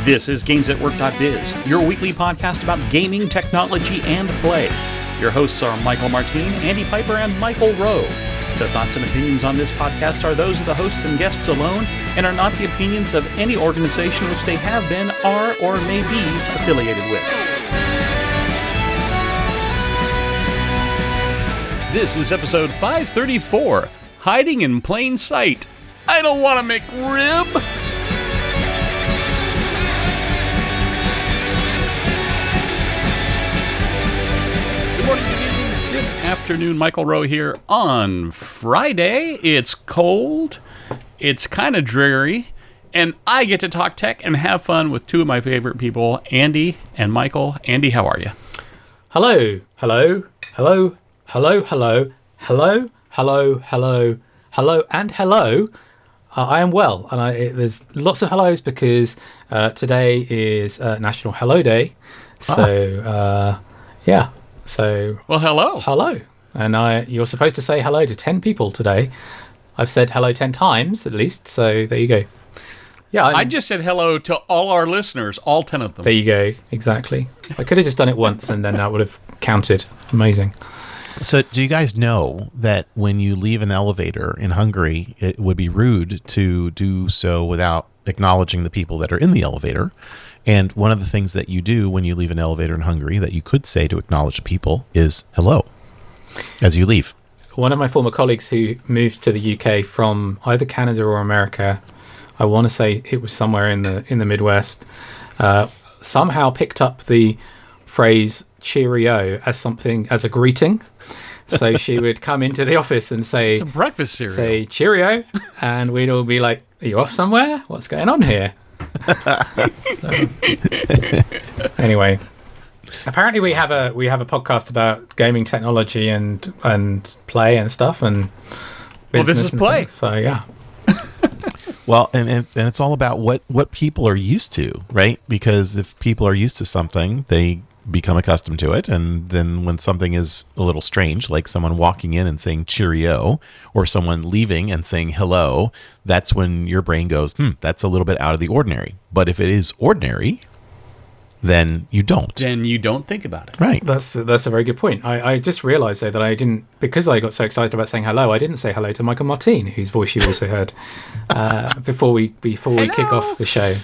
This is GamesAtWork.biz, your weekly podcast about gaming, technology, and play. Your hosts are Michael Martin, Andy Piper, and Michael Rowe. The thoughts and opinions on this podcast are those of the hosts and guests alone and are not the opinions of any organization which they have been, are, or may be affiliated with. This is episode 534, Hiding in Plain Sight. I don't want to make rib. Good morning, good evening, good afternoon. Michael Rowe here on Friday. It's cold, it's kind of dreary, and I get to talk tech and have fun with two of my favorite people, Andy and Michael. Andy, how are you? Hello, hello, hello, hello, hello, hello, hello, hello, hello, and hello. I am well, and there's lots of hellos because today is National Hello Day. So, yeah. So, well, hello. Hello. And you're supposed to say hello to 10 people today. I've said hello 10 times at least, so there you go. Yeah, I just said hello to all our listeners, all 10 of them. There you go, exactly. I could have just done it once and then that would have counted. Amazing. So do you guys know that when you leave an elevator in Hungary, it would be rude to do so without acknowledging the people that are in the elevator? And one of the things that you do when you leave an elevator in Hungary that you could say to acknowledge the people is hello as you leave. One of my former colleagues who moved to the UK from either Canada or America, I want to say it was somewhere in the Midwest, somehow picked up the phrase cheerio as a greeting. So she would come into the office and say, it's a breakfast cereal. Say cheerio, and we'd all be like, are you off somewhere? What's going on here? So, anyway, apparently we have a podcast about gaming technology and play and stuff and this is play. Things. So yeah. Well, and it's all about what people are used to, right? Because if people are used to something, they become accustomed to it, and then when something is a little strange, like someone walking in and saying cheerio, or someone leaving and saying hello, that's when your brain goes, that's a little bit out of the ordinary. But if it is ordinary, then you don't. Then you don't think about it. Right. That's a very good point. I just realized though that I didn't, because I got so excited about saying hello, I didn't say hello to Michael Martin, whose voice you also heard before we kick off the show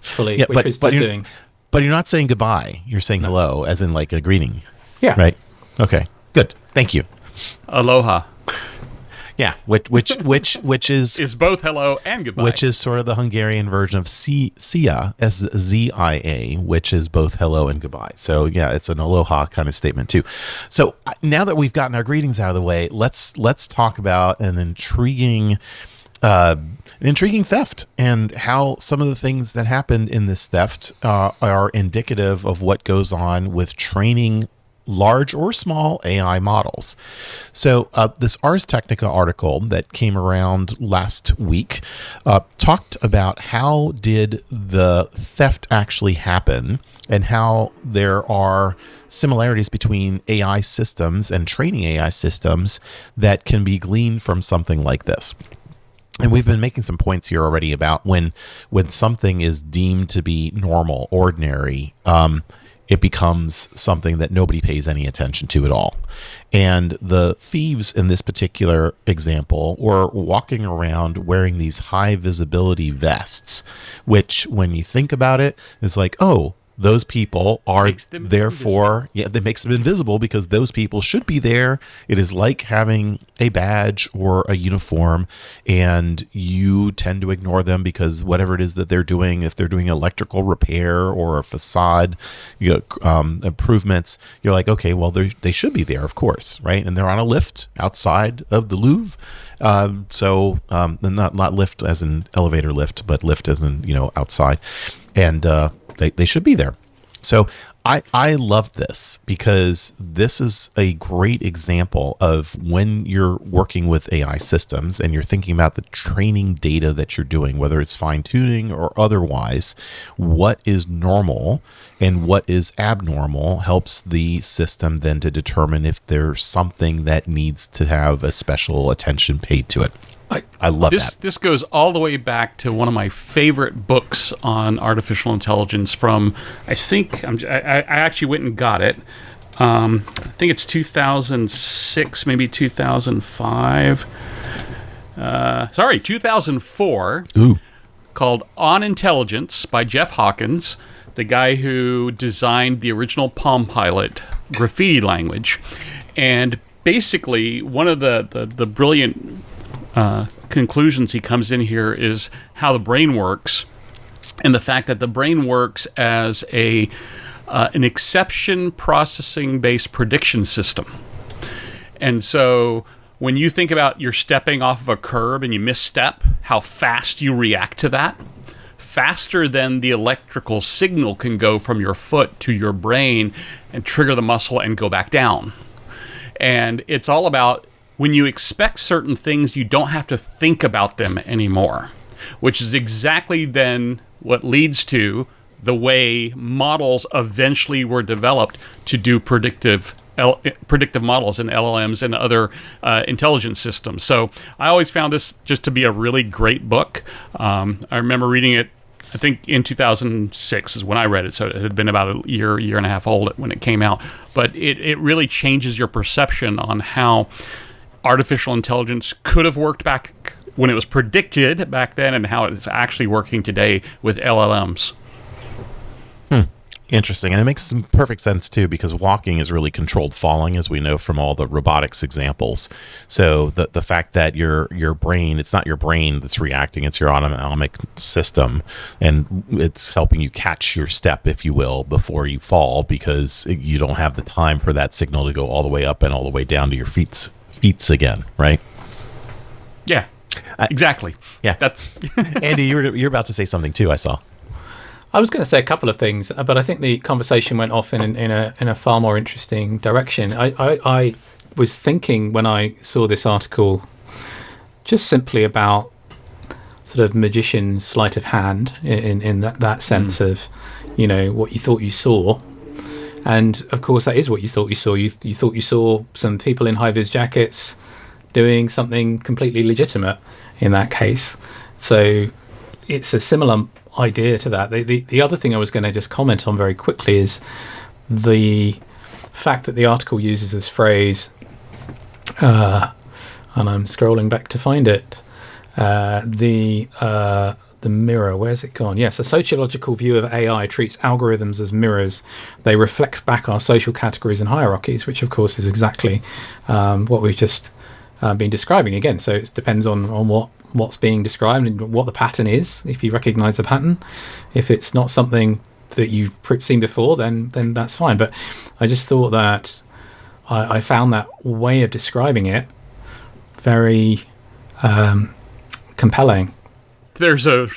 fully, which we're just doing. But you're not saying goodbye. You're saying hello, as in like a greeting. Yeah. Right. Okay. Good. Thank you. Aloha. Yeah. Which is both hello and goodbye. Which is sort of the Hungarian version of Szia, S-Z-I-A, which is both hello and goodbye. So yeah, it's an aloha kind of statement too. So now that we've gotten our greetings out of the way, let's talk about an intriguing theft and how some of the things that happened in this theft are indicative of what goes on with training large or small AI models. So this Ars Technica article that came around last week talked about how did the theft actually happen and how there are similarities between AI systems and training AI systems that can be gleaned from something like this. And we've been making some points here already about when something is deemed to be normal, ordinary, it becomes something that nobody pays any attention to at all. And the thieves in this particular example were walking around wearing these high visibility vests, which when you think about it, it's like, oh, those people are therefore, that makes them invisible because those people should be there. It is like having a badge or a uniform, and you tend to ignore them because whatever it is that they're doing, if they're doing electrical repair or a facade, improvements, you're like, okay, well, they should be there, of course, right? And they're on a lift outside of the Louvre. So not lift as in elevator lift, but lift as in, outside. And they should be there. So I love this because this is a great example of when you're working with AI systems and you're thinking about the training data that you're doing, whether it's fine tuning or otherwise, what is normal and what is abnormal helps the system then to determine if there's something that needs to have a special attention paid to it. I love that. This goes all the way back to one of my favorite books on artificial intelligence from, I actually went and got it. I think it's 2006, maybe 2005. 2004. Ooh. Called On Intelligence by Jeff Hawkins, the guy who designed the original Palm Pilot graffiti language. And basically, one of the brilliant conclusions he comes in here is how the brain works, and the fact that the brain works as an exception processing based prediction system. And so when you think about you're stepping off of a curb and you misstep, how fast you react to that, faster than the electrical signal can go from your foot to your brain and trigger the muscle and go back down. And it's all about when you expect certain things, you don't have to think about them anymore, which is exactly then what leads to the way models eventually were developed to do predictive models and LLMs and other intelligence systems. So I always found this just to be a really great book. I remember reading it, I think in 2006 is when I read it, so it had been about a year and a half old when it came out. But it really changes your perception on how artificial intelligence could have worked back when it was predicted back then and how it's actually working today with LLMs. Interesting. And it makes some perfect sense, too, because walking is really controlled falling, as we know from all the robotics examples. So the fact that your brain, it's not your brain that's reacting, it's your autonomic system, and it's helping you catch your step, if you will, before you fall, because you don't have the time for that signal to go all the way up and all the way down to your feet again, right? Yeah, exactly. Yeah. Andy, you're about to say something, too, I saw. I was going to say a couple of things, but I think the conversation went off in a far more interesting direction. I was thinking when I saw this article just simply about sort of magician's sleight of hand in that sense of, what you thought you saw. And, of course, that is what you thought you saw. You thought you saw some people in high-vis jackets doing something completely legitimate in that case. So it's a similar idea to that. The other thing I was going to just comment on very quickly is the fact that the article uses this phrase, and I'm scrolling back to find it, the mirror, where's it gone? Yes, a sociological view of AI treats algorithms as mirrors. They reflect back our social categories and hierarchies, which of course is exactly what we've just been describing again. So it depends on what's being described and what the pattern is. If you recognize the pattern, if it's not something that you've seen before, then that's fine. But I just thought that I found that way of describing it very compelling. There's a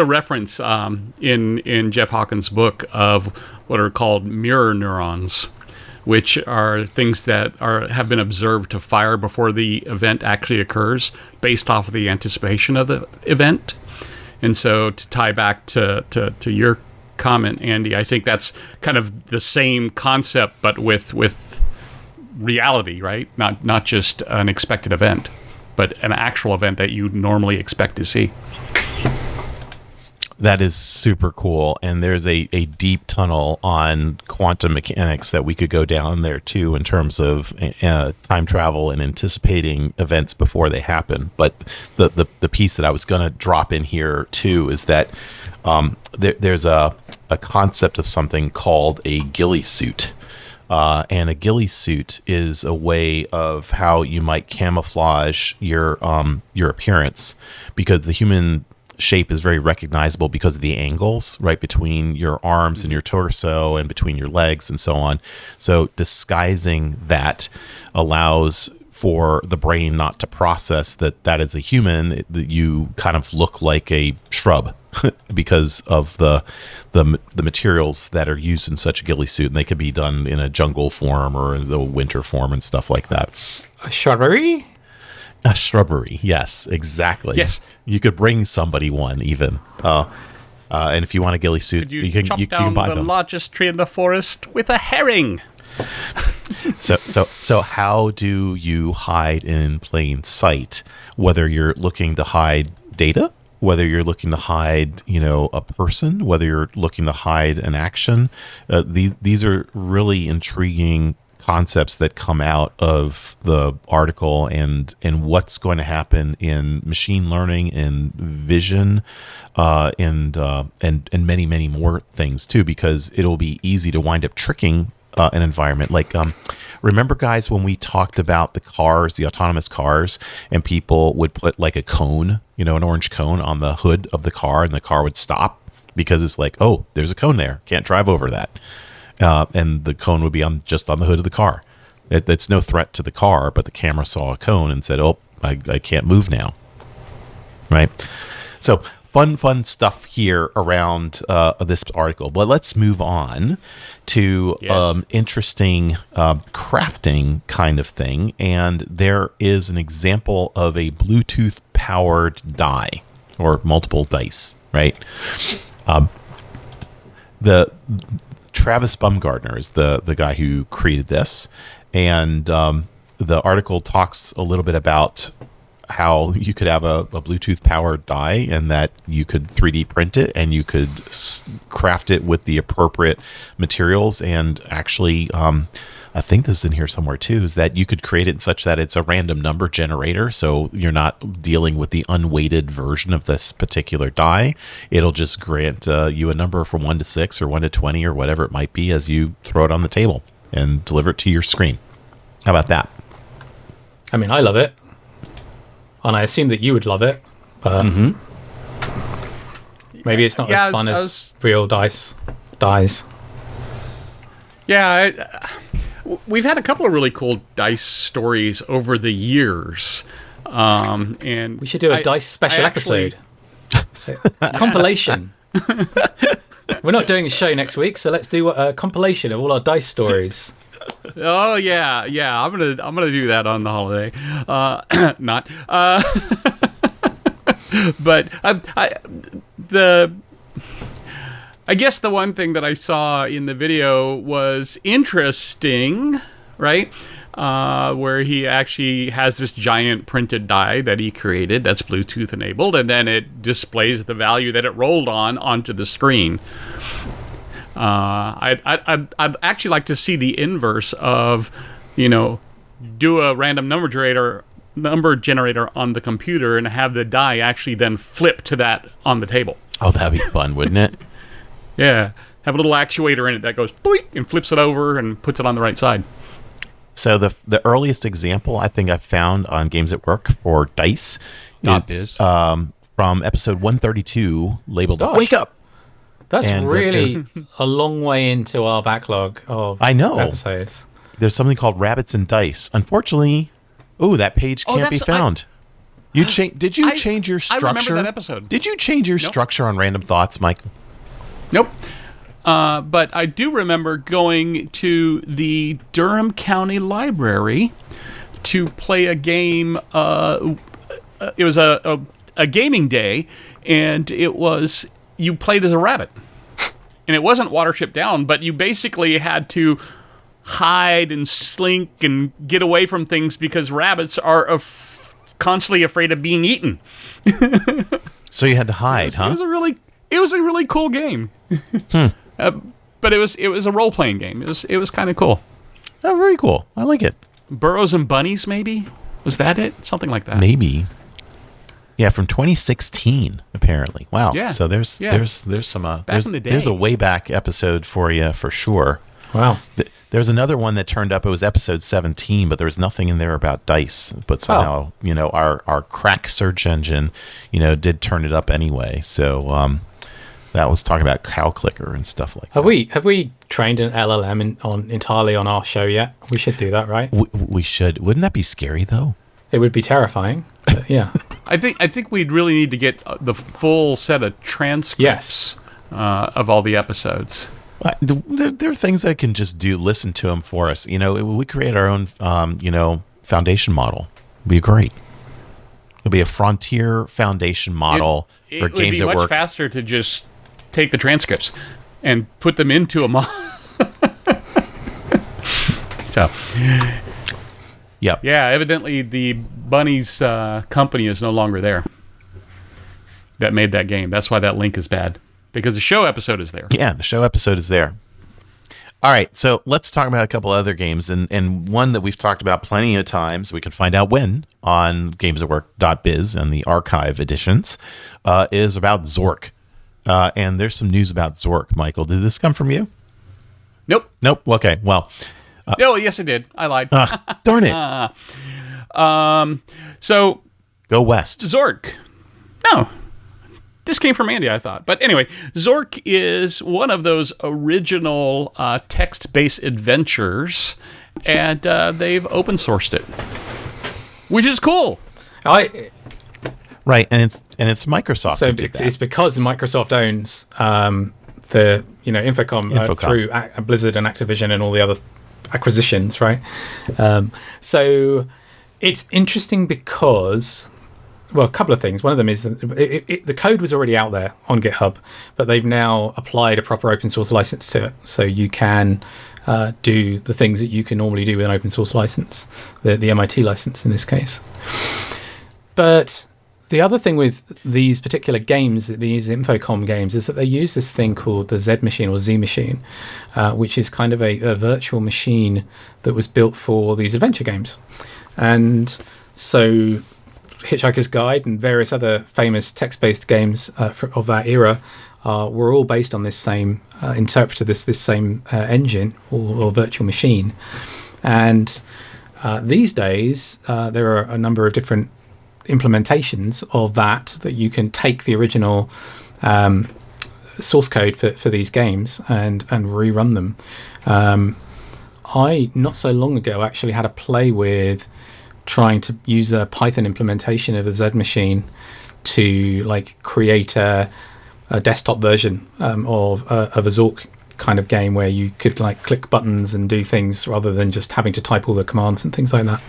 reference in Jeff Hawkins' book of what are called mirror neurons, which are things that have been observed to fire before the event actually occurs based off of the anticipation of the event. And so to tie back to your comment, Andy, I think that's kind of the same concept, but with reality, right? Not just an expected event, but an actual event that you normally expect to see. That is super cool. And there's a deep tunnel on quantum mechanics that we could go down there too in terms of time travel and anticipating events before they happen. But the piece that I was going to drop in here too is that there's a concept of something called a ghillie suit. And a ghillie suit is a way of how you might camouflage your appearance, because the human shape is very recognizable because of the angles right between your arms and your torso and between your legs and so on. So disguising that allows for the brain not to process that is a human, that you kind of look like a shrub because of the materials that are used in such a ghillie suit. And they could be done in a jungle form or in the winter form and stuff like that. A shrubbery? A shrubbery, yes, exactly. Yes. You could bring somebody one even. And if you want a ghillie suit, you can chop buy down the them. largest tree in the forest with a herring. So how do you hide in plain sight? Whether you're looking to hide data, whether you're looking to hide, a person, whether you're looking to hide an action, these are really intriguing concepts that come out of the article, and what's going to happen in machine learning, in vision, and many, many more things too, because it'll be easy to wind up tricking an environment. Like, remember, guys, when we talked about the cars, the autonomous cars, and people would put like a cone, an orange cone on the hood of the car, and the car would stop because it's like, oh, there's a cone there, can't drive over that. And the cone would be just on the hood of the car. It's no threat to the car, but the camera saw a cone and said, oh, I can't move now. Right? So fun stuff here around this article. But let's move on to interesting crafting kind of thing. And there is an example of a Bluetooth-powered die, or multiple dice, right? Travis Baumgartner is the guy who created this, and the article talks a little bit about how you could have a Bluetooth powered die, and that you could 3D print it, and you could craft it with the appropriate materials. And actually, I think this is in here somewhere too, is that you could create it such that it's a random number generator. So you're not dealing with the unweighted version of this particular die. It'll just grant you a number from 1 to 6 or 1 to 20 or whatever it might be as you throw it on the table and deliver it to your screen. How about that? I mean, I love it. And I assume that you would love it. But maybe it's not as fun as real dice. Yeah, we've had a couple of really cool dice stories over the years, and we should do a dice special episode. Compilation. We're not doing a show next week, so let's do a compilation of all our dice stories. Oh yeah, I'm gonna do that on the holiday. Not, but I guess the one thing that I saw in the video was interesting, right? Where he actually has this giant printed die that he created that's Bluetooth enabled, and then it displays the value that it rolled onto the screen. I'd actually like to see the inverse of, do a random number generator on the computer and have the die actually then flip to that on the table. Oh, that'd be fun, wouldn't it? Yeah, have a little actuator in it that goes boink and flips it over and puts it on the right side. So the earliest example I think I've found on Games at Work for dice is from episode 132, labeled "Wake Up." That's really a long way into our backlog of episodes. There's something called Rabbits and Dice. Unfortunately, that page can't be found. Did you change your structure? I remember that episode. Did you change your structure on Random Thoughts, Mike? Nope. But I do remember going to the Durham County Library to play a game. It was a gaming day, and it was you played as a rabbit. And it wasn't Watership Down, but you basically had to hide and slink and get away from things because rabbits are constantly afraid of being eaten. So you had to hide, huh? It was a really cool game. But it was a role playing game. It was kind of cool. Oh, very cool. I like it. Burrows and Bunnies, maybe? Was that it? Something like that. Maybe. Yeah, from 2016, apparently. Wow. Yeah. So there's some back in the day. There's a way back episode for you for sure. Wow. There's another one that turned up. It was episode 17, but there was nothing in there about dice. But somehow, our crack search engine, did turn it up anyway. So that was talking about Cow Clicker and stuff like that. Have we trained an LLM entirely on our show yet? We should do that, right? We should. Wouldn't that be scary though? It would be terrifying. But yeah. I think we'd really need to get the full set of transcripts of all the episodes. There are things I can just listen to them for us. We create our own, foundation model. It'd be great. It'll be a frontier foundation model for Games at Work. It would be much faster to just take the transcripts and put them into a model. So, Yep. yeah, evidently the Bunny's company is no longer there that made that game. That's why that link is bad, because the show episode is there. Yeah, the show episode is there. All right, so let's talk about a couple other games, and one that we've talked about plenty of times. We can find out when on gamesatwork.biz and the archive editions is about Zork. And there's some news about Zork, Michael. Did this come from you? Nope. Okay, well. Oh, yes, it did. I lied. Darn it. So, Go west. Zork. No. This came from Andy, I thought. But anyway, Zork is one of those original text-based adventures, and they've open-sourced it, which is cool. Right, and it's Microsoft. So who did that. it's because Microsoft owns the Infocom. Through Blizzard and Activision and all the other acquisitions, right? So it's interesting because, well, a couple of things. One of them is the code was already out there on GitHub, but they've now applied a proper open source license to it, so you can do the things that you can normally do with an open source license, the MIT license in this case. But the other thing with these particular games, these Infocom games, is that they use this thing called the Z machine or Z machine, which is kind of a virtual machine that was built for these adventure games. And so Hitchhiker's Guide and various other famous text-based games of that era were all based on this same interpreter, this same engine or virtual machine. And these days, there are a number of different implementations of that you can take the original source code for these games and rerun them. I, not so long ago, actually had a play with trying to use a Python implementation of the Z machine to create a desktop version of a Zork kind of game where you could click buttons and do things rather than just having to type all the commands and things like that.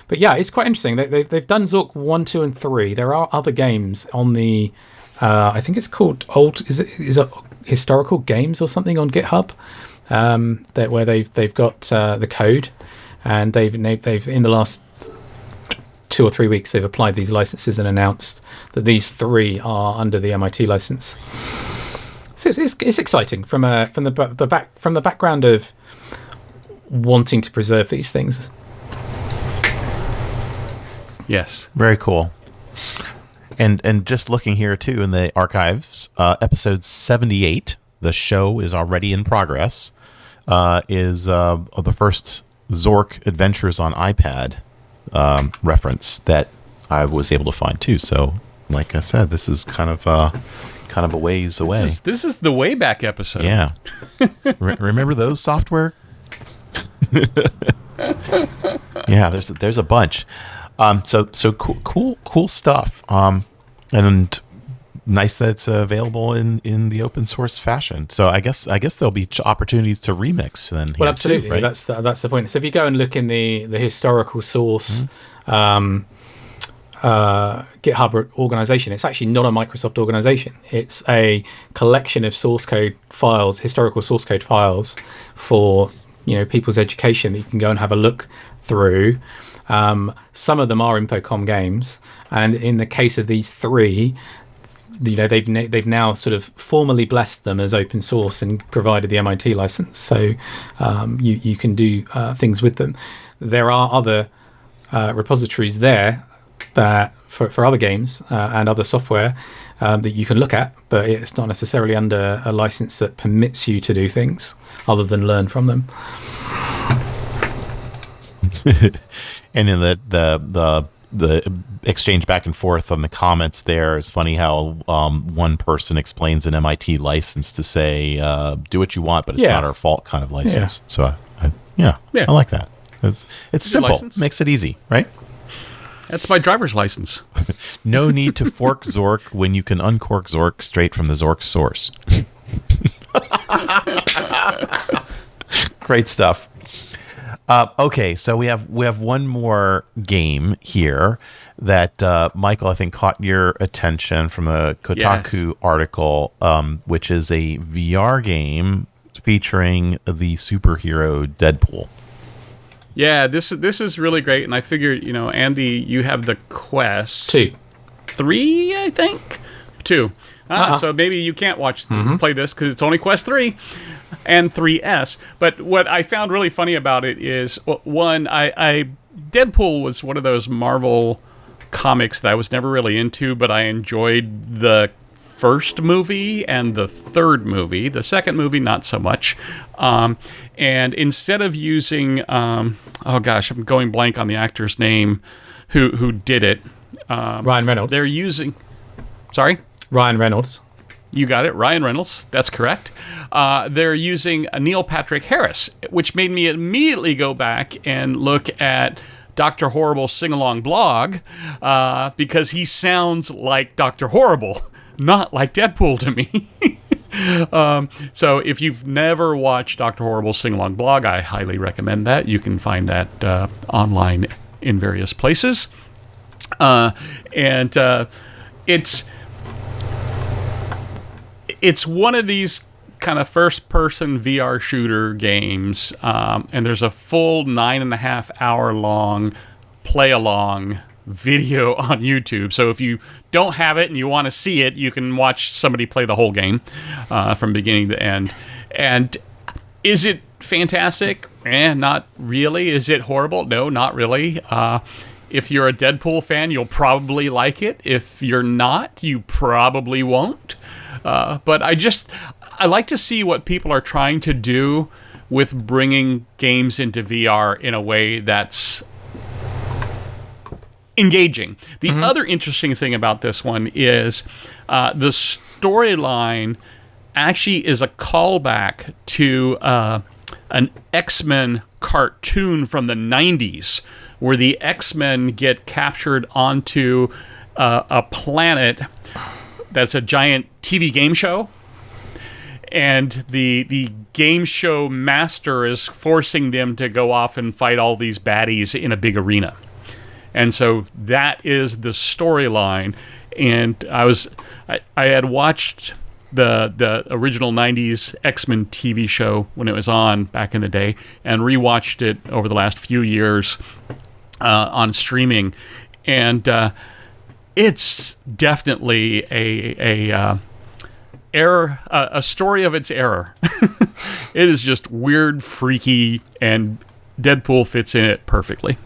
But yeah, it's quite interesting. They've done Zork 1, 2, and 3. There are other games on the I think it's called is it Historical Games or something on GitHub, where they've got the code, and they've in the last 2 or 3 weeks they've applied these licenses and announced that these 3 are under the MIT license. So it's exciting from the background of wanting to preserve these things. Yes. Very cool. And just looking here too in the archives, episode 78, the show is already in progress, is the first Zork Adventures on iPad reference that I was able to find too. So, like I said, this is kind of a ways away. This is the way back episode. Yeah. Remember those software? Yeah, there's a bunch. So cool stuff. And nice that it's available in the open source fashion. So I guess there'll be opportunities to remix then. Well, absolutely. Too, right? That's the point. So if you go and look in the historical source GitHub organization, it's actually not a Microsoft organization. It's a collection of source code files, historical source code files for people's education that you can go and have a look through. Some of them are Infocom games, and in the case of these 3, they've now sort of formally blessed them as open source and provided the MIT license, so you can do things with them. There are other repositories there that for other games and other software that you can look at, but it's not necessarily under a license that permits you to do things other than learn from them. And in the exchange back and forth on the comments, there is funny how one person explains an MIT license to say do what you want, but it's not our fault kind of license. So I like that. It's simple, license. Makes it easy, right? That's my driver's license. No need to fork Zork when you can uncork Zork straight from the Zork source. Great stuff. Okay, so we have one more game here that Michael, I think, caught your attention from a Kotaku article, which is a VR game featuring the superhero Deadpool. Yeah, this is really great, and I figured, Andy, you have the Quest 3, I think 2. So maybe you can't play this because it's only Quest 3 and 3S. But what I found really funny about it is, one, Deadpool was one of those Marvel comics that I was never really into, but I enjoyed the first movie and the third movie. The second movie, not so much. And instead of using, I'm going blank on the actor's name who did it. Ryan Reynolds. They're using, sorry? Ryan Reynolds. You got it, Ryan Reynolds. That's correct. They're using Neil Patrick Harris, which made me immediately go back and look at Dr. Horrible's sing-along blog because he sounds like Dr. Horrible, not like Deadpool to me. So if you've never watched Dr. Horrible's sing-along blog, I highly recommend that. You can find that online in various places. It's one of these kind of first-person VR shooter games, and there's a full 9.5 hour long play-along video on YouTube. So if you don't have it and you want to see it, you can watch somebody play the whole game from beginning to end. And is it fantastic? Not really. Is it horrible? No, not really. If you're a Deadpool fan, you'll probably like it. If you're not, you probably won't. But I like to see what people are trying to do with bringing games into VR in a way that's engaging. The other interesting thing about this one is the storyline actually is a callback to an X-Men cartoon from the 90s where the X-Men get captured onto a planet that's a giant TV game show, and the game show master is forcing them to go off and fight all these baddies in a big arena. And so that is the storyline. And I had watched the original 90s X-Men TV show when it was on back in the day, and rewatched it over the last few years on streaming, and it's definitely a story of its error. It is just weird, freaky, and Deadpool fits in it perfectly.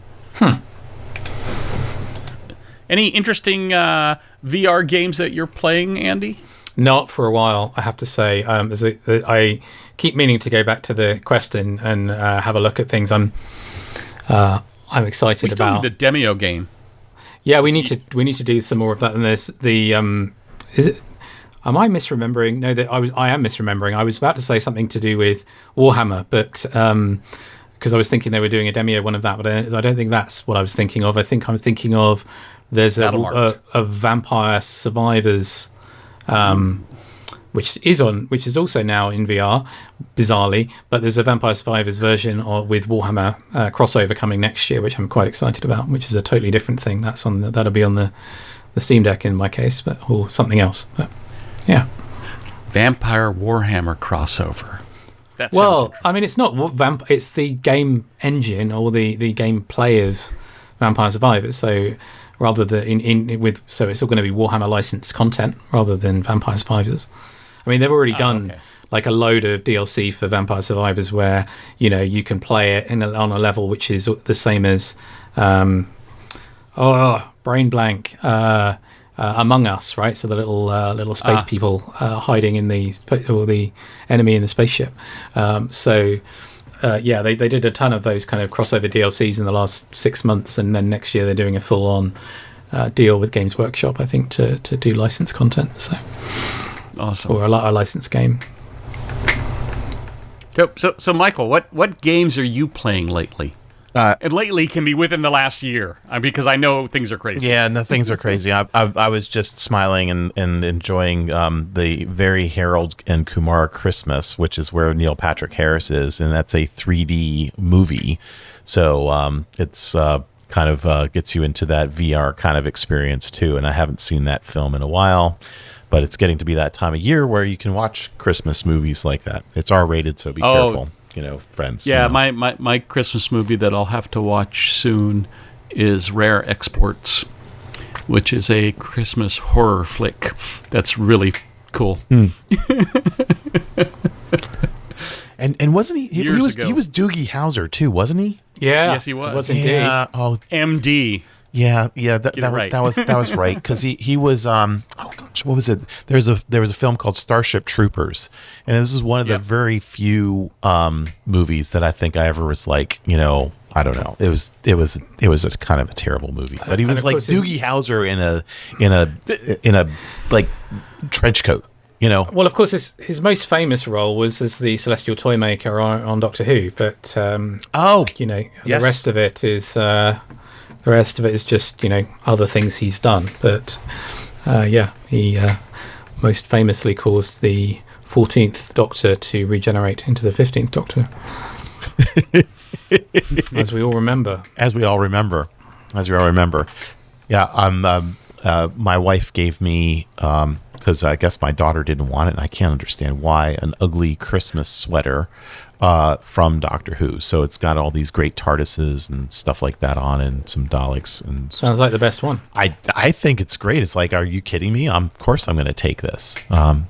Any interesting VR games that you're playing, Andy? Not for a while, I have to say. I keep meaning to go back to the Quest and have a look at things. I'm excited we still about need the Demio game. Yeah, we need to do some more of that. And there's the is it? Am I misremembering? No, I am misremembering. I was about to say something to do with Warhammer, but because I was thinking they were doing a Demio one of that, but I don't think that's what I was thinking of. I think I'm thinking of there's a Vampire Survivors, which is also now in VR, bizarrely. But there's a Vampire Survivors version with Warhammer crossover coming next year, which I'm quite excited about. Which is a totally different thing. That'll be on the Steam Deck in my case, or something else. But yeah, Vampire Warhammer crossover. Well, I mean, it's not it's the game engine or the gameplay of Vampire Survivors. So rather than so it's all going to be Warhammer licensed content rather than Vampire Survivors. I mean, they've already done like a load of DLC for Vampire Survivors where you can play it on a level which is the same as brain blank. Among Us, right? So the little space people hiding in the enemy in the spaceship. They did a ton of those kind of crossover DLCs in the last 6 months, and then next year they're doing a full-on deal with Games Workshop, I think, to do licensed content. So awesome, or a licensed game. So Michael, what games are you playing lately? And lately can be within the last year, because I know things are crazy. Yeah, no, things are crazy. I was just smiling and enjoying the very Harold and Kumar Christmas, which is where Neil Patrick Harris is, and that's a 3D movie. So it's kind of gets you into that VR kind of experience too. And I haven't seen that film in a while, but it's getting to be that time of year where you can watch Christmas movies like that. It's R-rated, so be careful, friends. Yeah, my Christmas movie that I'll have to watch soon is Rare Exports, which is a Christmas horror flick that's really cool. And wasn't he? He was Doogie Howser too, wasn't he? Yeah, yes, he was. He was indeed. Yeah. Oh, MD. yeah. That was right, because he was. Oh gosh, what was it? There was a film called Starship Troopers, and this is one of the very few movies that I think I ever was like, I don't know. It was a kind of a terrible movie, but he was like Doogie Howser in a like trench coat. Well, of course, his most famous role was as the Celestial Toymaker on Doctor Who, but the rest of it is just other things he's done. But he most famously caused the 14th Doctor to regenerate into the 15th Doctor, as we all remember. Yeah, my wife gave me. Because I guess my daughter didn't want it, and I can't understand why, an ugly Christmas sweater from Doctor Who. So it's got all these great TARDISes and stuff like that on, and some Daleks. And sounds like the best one. I think it's great. It's like, are you kidding me? Of course I'm going to take this. And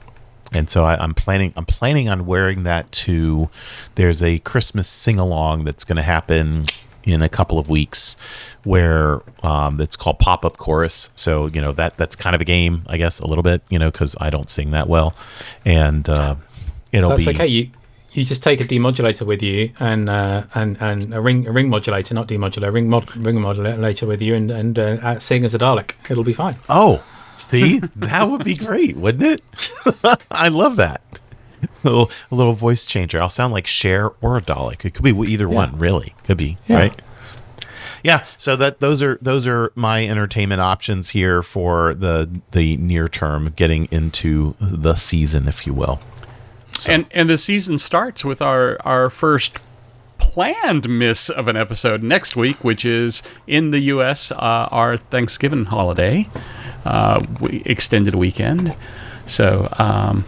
so I'm planning on wearing that to. There's a Christmas sing along that's going to happen in a couple of weeks, where it's called Pop-Up Chorus. So that's kind of a game, I guess, a little bit, because I don't sing that well, and that's okay. You just take a demodulator with you, and a ring modulator, not demodulator, ring modulator with you, and sing as a Dalek. It'll be fine. Oh, see, that would be great, wouldn't it? I love that. A little voice changer. I'll sound like Cher or a Dalek. It could be either one, really. Could be, right? Yeah. So those are my entertainment options here for the near term, getting into the season, if you will. So. And the season starts with our first planned miss of an episode next week, which is in the U.S. Our Thanksgiving holiday, extended weekend. So.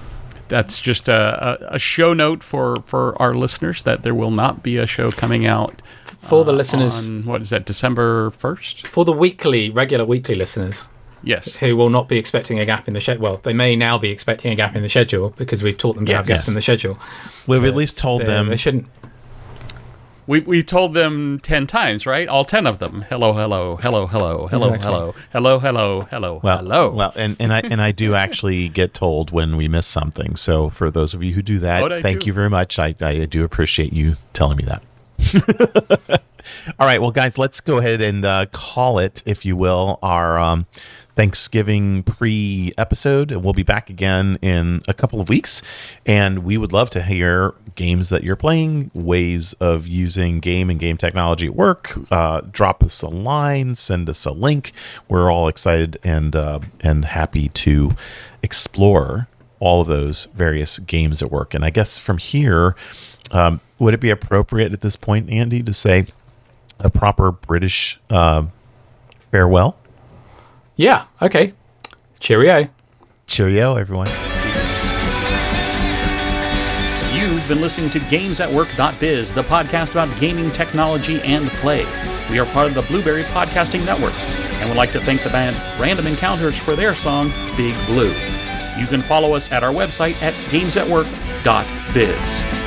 That's just a show note for our listeners that there will not be a show coming out for the listeners. On, what is that, December 1st? For the regular weekly listeners. Yes. Who will not be expecting a gap in the schedule. Well, they may now be expecting a gap in the schedule because we've taught them to have gaps in the schedule. We've at least told them. They shouldn't. We told them 10 times, right? All 10 of them. Hello, hello, hello, hello, hello, Exactly. hello, hello, hello, hello. Well, and I do actually get told when we miss something. So for those of you who do that, thank you very much. I do appreciate you telling me that. All right, well, guys, let's go ahead and call it, if you will, our Thanksgiving pre-episode. And we'll be back again in a couple of weeks. And we would love to hear games that you're playing, ways of using game and game technology at work. Drop us a line, send us a link. We're all excited and happy to explore all of those various games at work. And I guess from here, would it be appropriate at this point, Andy, to say a proper British farewell? Yeah, okay. Cheerio. Cheerio, everyone. You've been listening to GamesAtWork.biz, the podcast about gaming technology and play. We are part of the Blueberry Podcasting Network, and would like to thank the band Random Encounters for their song, Big Blue. You can follow us at our website at GamesAtWork.biz.